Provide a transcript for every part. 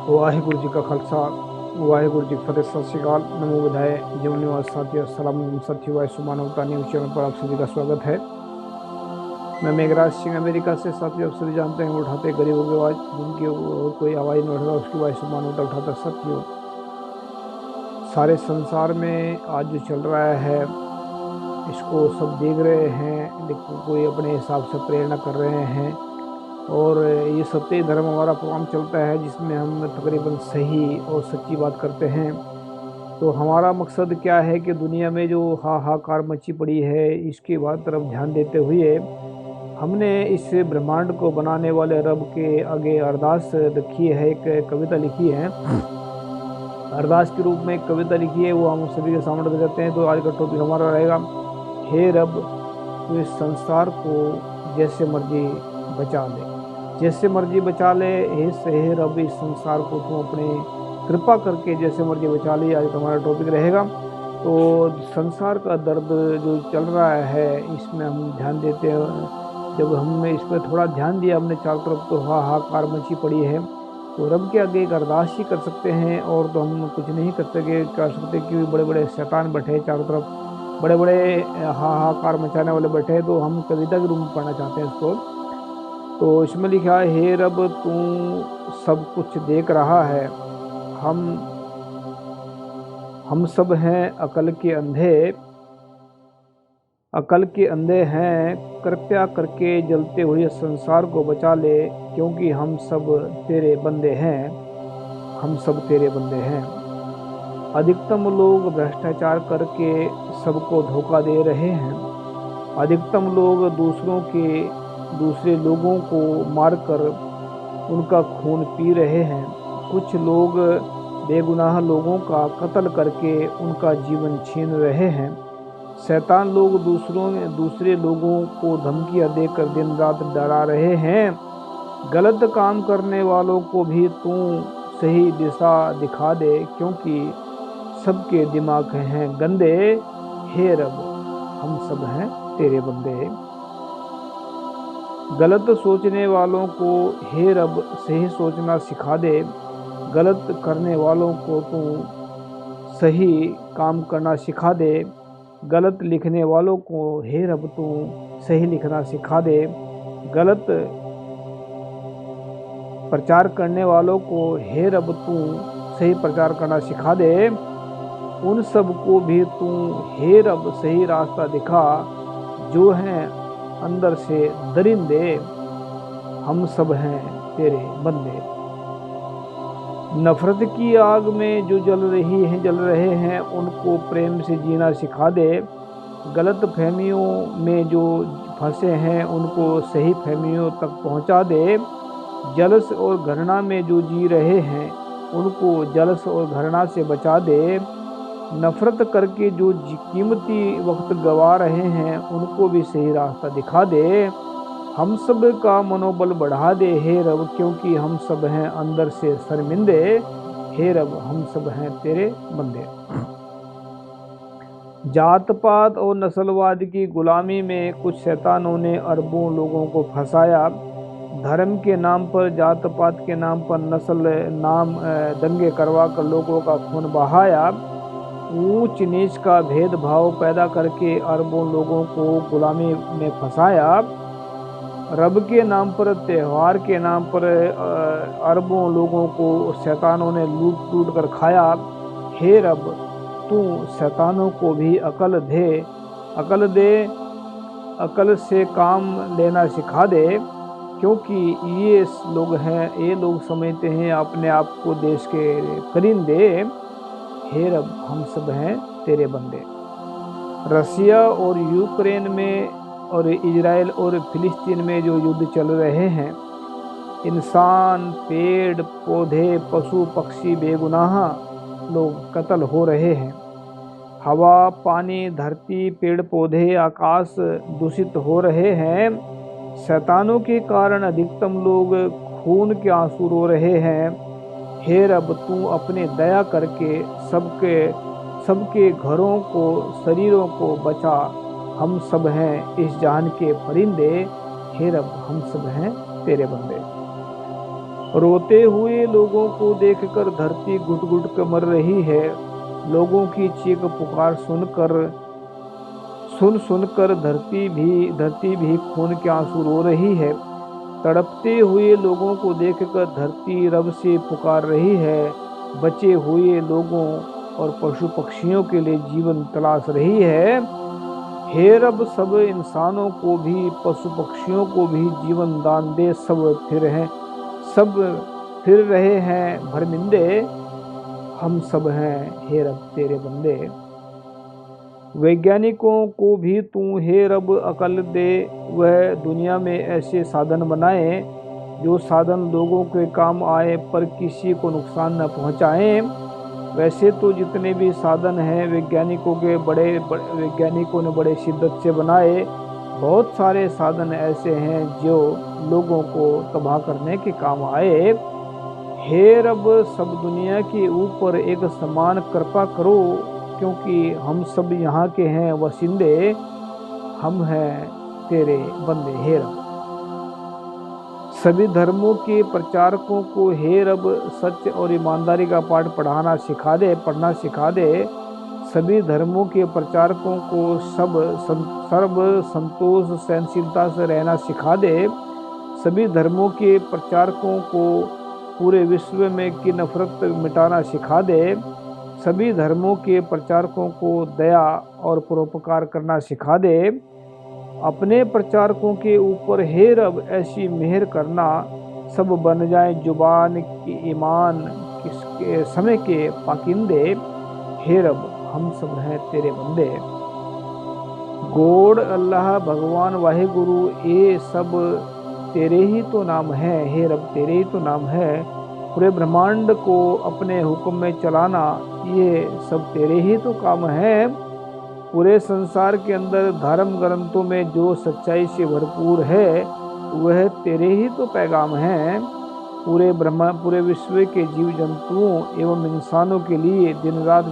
वाहिगुरु जी का खालसा वाहिगुरु जी की फतेह। सत श्री अकाल, नमो बुधाय, जीवन निवास साथियों, सलाम साथियों, वायु मानवता न्यूज चैनल पर आप सभी का स्वागत है। मैं मेघराज सिंह अमेरिका से। साथियों, आप सभी जानते हैं उठाते गरीबों की आवाज़, जिनकी और कोई आवाज़ नहीं उठाता उसकी वायु मानवता उठाता। साथियों, सारे संसार में आज जो चल रहा है इसको सब देख रहे हैं, लेकिन कोई अपने हिसाब से प्रेरणा कर रहे हैं। और ये सत्य धर्म हमारा प्रोग्राम चलता है जिसमें हम तकरीबन सही और सच्ची बात करते हैं। तो हमारा मकसद क्या है कि दुनिया में जो हाहाकार मची पड़ी है इसके बाद तरफ ध्यान देते हुए हमने इस ब्रह्मांड को बनाने वाले रब के आगे अरदास रखी है, एक कविता लिखी है। अरदास के रूप में एक कविता लिखी है, वो हम सभी के सामने रख देते हैं। तो आज का टॉपिक हमारा रहेगा, हे रब तू इस संसार को जैसे मर्जी बचा ले, जैसे मर्जी बचा ले। हे रब इस संसार को तू अपने कृपा करके जैसे मर्जी बचा ले। आज हमारा टॉपिक रहेगा। तो संसार का दर्द जो चल रहा है इसमें हम ध्यान देते हैं। जब हमने इस पर थोड़ा ध्यान दिया, हमने चारों तरफ तो हाहाकार मची पड़ी है, तो रब के आगे एक अरदास ही कर सकते हैं। और तो हम कुछ नहीं कर सकते क्योंकि बड़े बड़े शैतान बैठे हैं चारों तरफ, बड़े बड़े हाहाकार मचाने वाले बैठे हैं। तो हम कविता के रूप में पढ़ना चाहते हैं इसको। तो इसमें लिखा है, हे रब तू सब कुछ देख रहा है, हम सब हैं अकल के अंधे, अकल के अंधे हैं। कृपया करके जलते हुए संसार को बचा ले, क्योंकि हम सब तेरे बंदे हैं, हम सब तेरे बंदे हैं। अधिकतम लोग भ्रष्टाचार करके सबको धोखा दे रहे हैं। अधिकतम लोग दूसरे लोगों को मारकर उनका खून पी रहे हैं। कुछ लोग बेगुनाह लोगों का कत्ल करके उनका जीवन छीन रहे हैं। शैतान लोग दूसरे लोगों को धमकियां देकर दिन रात डरा रहे हैं। गलत काम करने वालों को भी तू सही दिशा दिखा दे, क्योंकि सबके दिमाग हैं गंदे। हे रब हम सब हैं तेरे बंदे। गलत सोचने वालों को हे रब सही सोचना सिखा दे। गलत करने वालों को तू सही काम करना सिखा दे। गलत लिखने वालों को हे रब तू सही लिखना सिखा दे। गलत प्रचार करने वालों को हे रब तू सही प्रचार करना सिखा दे। उन सब को भी तू हे रब सही रास्ता दिखा, जो हैं अंदर से दरिंदे। हम सब हैं तेरे बंदे। नफरत की आग में जो जल रहे हैं उनको प्रेम से जीना सिखा दे। गलत फहमियों में जो फंसे हैं उनको सही फहमियों तक पहुंचा दे। जलस और घृणा में जो जी रहे हैं उनको जलस और घृणा से बचा दे। नफरत करके जो कीमती वक्त गवा रहे हैं उनको भी सही रास्ता दिखा दे। हम सब का मनोबल बढ़ा दे हे रब, क्योंकि हम सब हैं अंदर से शर्मिंदे। हे रब हम सब हैं तेरे बंदे। जात पात और नस्लवाद की गुलामी में कुछ शैतानों ने अरबों लोगों को फंसाया। धर्म के नाम पर, जात पात के नाम पर नस्ल नाम दंगे करवा कर लोगों का खून बहाया। ऊंच नीच का भेदभाव पैदा करके अरबों लोगों को गुलामी में फंसाया। रब के नाम पर, त्यौहार के नाम पर अरबों लोगों को शैतानों ने लूट लूट कर खाया। हे रब तू शैतानों को भी अकल दे, अकल से काम लेना सिखा दे, क्योंकि ये लोग समझते हैं अपने आप को देश के करिंदे। हे रब हम सब हैं तेरे बंदे। रसिया और यूक्रेन में और इजराइल और फिलिस्तीन में जो युद्ध चल रहे हैं, इंसान, पेड़ पौधे, पशु पक्षी बेगुनाह लोग कत्ल हो रहे हैं। हवा, पानी, धरती, पेड़ पौधे, आकाश दूषित हो रहे हैं। शैतानों के कारण अधिकतम लोग खून के आंसू रो रहे हैं। हे रब तू अपने दया करके सबके घरों को, शरीरों को बचा। हम सब हैं इस जहान के परिंदे। हे रब हम सब हैं तेरे बंदे। रोते हुए लोगों को देखकर धरती घुट घुट कर मर रही है। लोगों की चीख पुकार सुन सुनकर धरती भी खून के आंसू रो रही है। तड़पते हुए लोगों को देखकर धरती रब से पुकार रही है। बचे हुए लोगों और पशु पक्षियों के लिए जीवन तलाश रही है। हे रब, सब इंसानों को भी पशु पक्षियों को भी जीवन दान दे। सब फिर रहे हैं भरमिंदे, हम सब हैं हे रब तेरे बंदे। वैज्ञानिकों को भी तू हे रब अकल दे, वह दुनिया में ऐसे साधन बनाए जो साधन लोगों के काम आए पर किसी को नुकसान न पहुंचाए। वैसे तो जितने भी साधन हैं वैज्ञानिकों ने बड़े शिद्दत से बनाए। बहुत सारे साधन ऐसे हैं जो लोगों को तबाह करने के काम आए। हे रब, सब दुनिया के ऊपर एक समान कृपा करो, क्योंकि हम सब यहाँ के हैं वसिंदे, हम हैं तेरे बंदे हे रब। सभी धर्मों के प्रचारकों को हे रब सच और ईमानदारी का पाठ पढ़ना सिखा दे। सभी धर्मों के प्रचारकों को सर्व संतोष सहनशीलता से रहना सिखा दे। सभी धर्मों के प्रचारकों को पूरे विश्व में की नफरत मिटाना सिखा दे। सभी धर्मों के प्रचारकों को दया और परोपकार करना सिखा दे। अपने प्रचारकों के ऊपर हे रब ऐसी मेहर करना, सब बन जाए जुबान की ईमान किसके समय के पाकिंदे। हे रब, हम सब हैं तेरे बंदे। गॉड अल्लाह भगवान वाहिगुरु, ये सब तेरे ही तो नाम है हे रब, तेरे ही तो नाम है। पूरे ब्रह्मांड को अपने हुक्म में चलाना, ये सब तेरे ही तो काम है। पूरे संसार के अंदर धर्म ग्रंथों में जो सच्चाई से भरपूर है, वह तेरे ही तो पैगाम है। पूरे विश्व के जीव जंतुओं एवं इंसानों के लिए दिन रात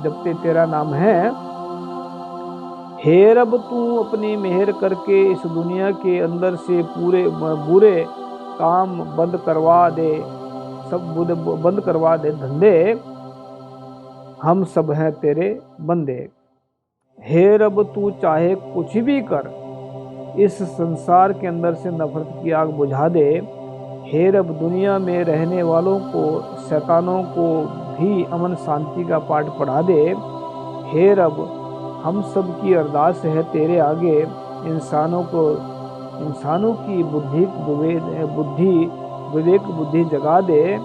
जपते तेरा नाम है। हे रब, तू अपनी मेहर करके इस दुनिया के अंदर से पूरे बुरे काम बंद करवा दे धंधे, हम सब हैं तेरे बंदे। हे रब, तू चाहे कुछ भी कर, इस संसार के अंदर से नफरत की आग बुझा दे। हे रब, दुनिया में रहने वालों को, शैतानों को भी अमन शांति का पाठ पढ़ा दे। हे रब, हम सब की अरदास है तेरे आगे, इंसानों की विवेक बुद्धि जगा दे।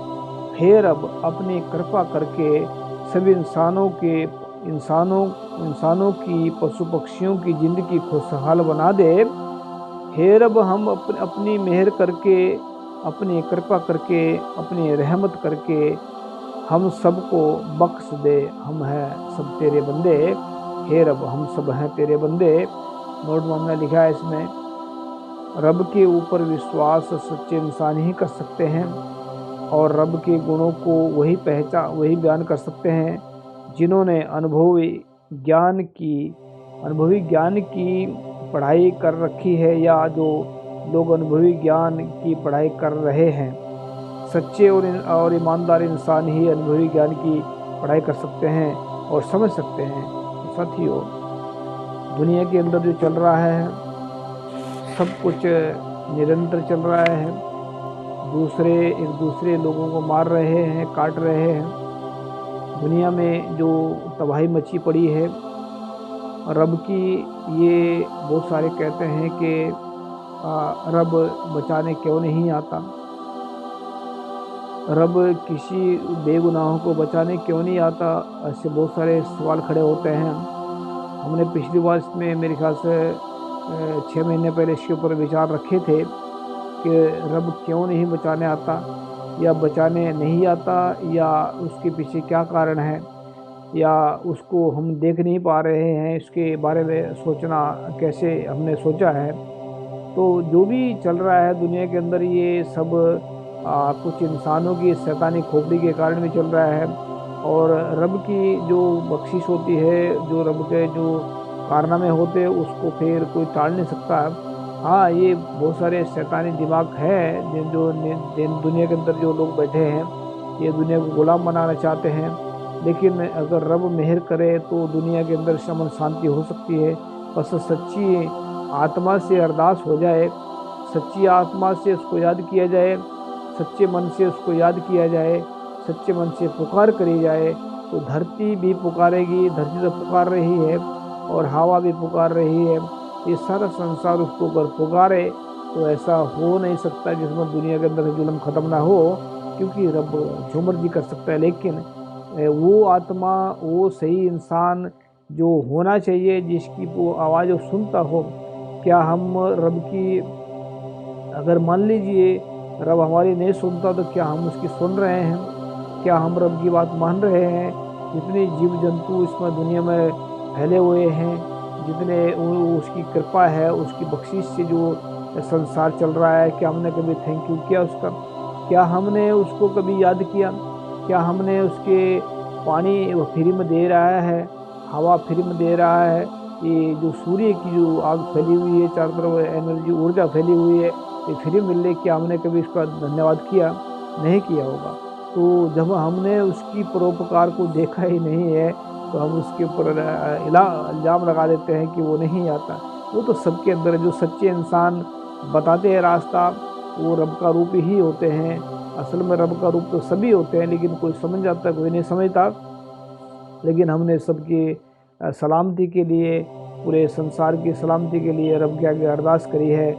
हे रब, अपनी कृपा करके सभी इंसानों की पशु पक्षियों की जिंदगी खुशहाल बना दे। हे रब, हम अपनी मेहर करके, अपनी कृपा करके, अपनी रहमत करके हम सबको बख्श दे। हम हैं सब तेरे बंदे। हे रब, हम सब हैं तेरे बंदे। नोट में हमने लिखा है इसमें, रब के ऊपर विश्वास सच्चे इंसान ही कर सकते हैं और रब के गुणों को वही बयान कर सकते हैं जिन्होंने अनुभवी ज्ञान की पढ़ाई कर रखी है, या जो लोग अनुभवी ज्ञान की पढ़ाई कर रहे हैं। सच्चे और ईमानदार इंसान ही अनुभवी ज्ञान की पढ़ाई कर सकते हैं और समझ सकते हैं। तो साथियों, दुनिया के अंदर जो चल रहा है सब कुछ निरंतर चल रहा है। एक दूसरे लोगों को मार रहे हैं, काट रहे हैं। दुनिया में जो तबाही मची पड़ी है, रब की, ये बहुत सारे कहते हैं कि रब बचाने क्यों नहीं आता, रब किसी बेगुनाहों को बचाने क्यों नहीं आता। ऐसे बहुत सारे सवाल खड़े होते हैं। हमने पिछली बार इसमें मेरे ख्याल से 6 महीने पहले इसके ऊपर विचार रखे थे कि रब क्यों नहीं बचाने आता, या बचाने नहीं आता, या उसके पीछे क्या कारण है, या उसको हम देख नहीं पा रहे हैं। इसके बारे में सोचना कैसे हमने सोचा है। तो जो भी चल रहा है दुनिया के अंदर, ये सब कुछ इंसानों की शैतानी खोपड़ी के कारण भी चल रहा है। और रब की जो बख्शिश होती है, जो रब के जो कारनामे होते हैं, उसको फिर कोई टाल नहीं सकता है। हाँ, ये बहुत सारे शैतानी दिमाग है दुनिया के अंदर जो लोग बैठे हैं, ये दुनिया को गुलाम बनाना चाहते हैं। लेकिन अगर रब मेहर करे तो दुनिया के अंदर अमन शांति हो सकती है। बस सच्ची आत्मा से अरदास हो जाए, सच्ची आत्मा से उसको याद किया जाए, सच्चे मन से उसको याद किया जाए, सच्चे मन से पुकार करी जाए, तो धरती भी पुकारेगी। धरती तो पुकार रही है और हवा भी पुकार रही है। ये सारा संसार उसको अगर पुकारे तो ऐसा हो नहीं सकता जिसमें दुनिया के अंदर जुल्म खत्म ना हो, क्योंकि रब जो मर्जी कर सकता है। लेकिन वो आत्मा, वो सही इंसान जो होना चाहिए, जिसकी वो आवाज़ वो सुनता हो। क्या हम रब की, अगर मान लीजिए रब हमारी नहीं सुनता, तो क्या हम उसकी सुन रहे हैं? क्या हम रब की बात मान रहे हैं? जितने जीव जंतु इसमें दुनिया में फैले हुए हैं, जितने उसकी कृपा है, उसकी बख्शिश से जो संसार चल रहा है, क्या हमने कभी थैंक यू किया उसका? क्या हमने उसको कभी याद किया? क्या हमने उसके पानी वो फ्री में दे रहा है, हवा फ्री में दे रहा है, ये जो सूर्य की जो आग फैली हुई है, चारों तरफ एनर्जी ऊर्जा फैली हुई है, ये फ्री मिल रही, क्या हमने कभी इसका धन्यवाद किया? नहीं किया होगा। तो जब हमने उसकी परोपकार को देखा ही नहीं है, तो हम उसके ऊपर इल्ज़ाम लगा देते हैं कि वो नहीं आता। वो तो सबके अंदर है। जो सच्चे इंसान बताते हैं रास्ता, वो रब का रूप ही होते हैं। असल में रब का रूप तो सभी होते हैं, लेकिन कोई समझ जाता है, कोई नहीं समझता। लेकिन हमने सबकी सलामती के लिए, पूरे संसार की सलामती के लिए रब के आगे अरदास करी है।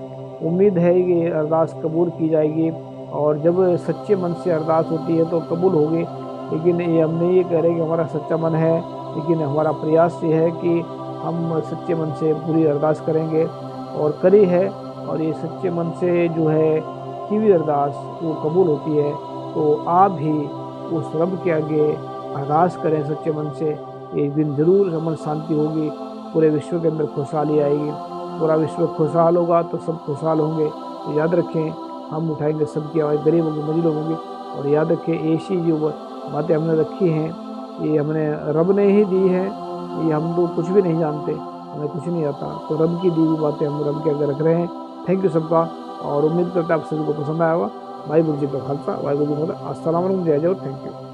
उम्मीद है कि ये अरदास कबूल की जाएगी, और जब सच्चे मन से अरदास होती है तो कबूल होगी। लेकिन ये हम नहीं ये कह रहे कि हमारा सच्चा मन है, लेकिन हमारा प्रयास ये है कि हम सच्चे मन से पूरी अरदास करेंगे, और करी है। और ये सच्चे मन से जो है की हुई अरदास वो कबूल होती है। तो आप भी उस रब के आगे अरदास करें सच्चे मन से। एक दिन जरूर अमन शांति होगी, पूरे विश्व के अंदर खुशहाली आएगी। पूरा विश्व खुशहाल होगा तो सब खुशहाल होंगे। तो याद रखें, हम उठाएंगे सबकी आवाज़, गरीब होंगे, मजलूम होंगे। और याद रखें, ऐसी जो बातें हमने रखी हैं, ये हमने रब ने ही दी है। ये हम लोग कुछ भी नहीं जानते, हमें कुछ नहीं आता। तो रब की दी हुई बातें हम रब के आगे रख रहे हैं। थैंक यू सबका, और उम्मीद करता है आप सभी को पसंद आया होगा। भाई गुरु जी का खालसा, वाहिगुरू जी का खालसा। अस्सलाम वालेकुम, जय जय, थैंक यू।